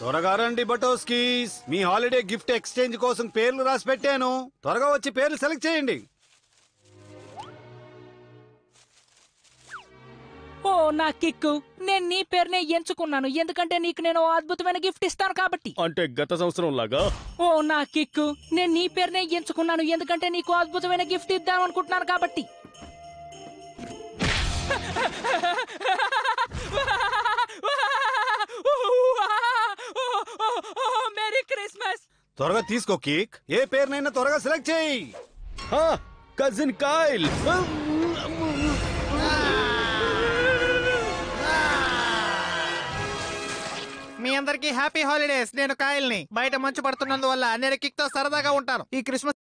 త్వరగా రండి బటోస్కీస్, మీ holiday gift exchange కోసం పేర్లు రాసి పెట్టాను. త్వరగా వచ్చి పేర్లు సెలెక్ట్ చేయండి. ఓ నా కిక్కు, నేను నీ పేరునే ఎంచుకున్నాను ఎందుకంటే నీకు నేను అద్భుతమైన గిఫ్ట్ ఇస్తాను కాబట్టి. అంటే గత సంవత్సరం లాగా? ఓ నా కిక్కు, నేను నీ పేరునే ఎంచుకున్నాను ఎందుకంటే నీకు అద్భుతమైన గిఫ్ట్ ఇద్దాం అనుకుంటున్నాను కాబట్టి. Merry Christmas. త్వరగా తీసుకో కేక్. ఏ పేరునైనా త్వరగా సెలెక్ట్ చేయి. Cousin Kyle. మీ అందరికి హ్యాపీ హాలిడేస్. నేను కాయల్ని. బయట మంచు పడుతున్నందువల్ల నేను కిక్ తో సరదాగా ఉంటాను. ఈ క్రిస్మస్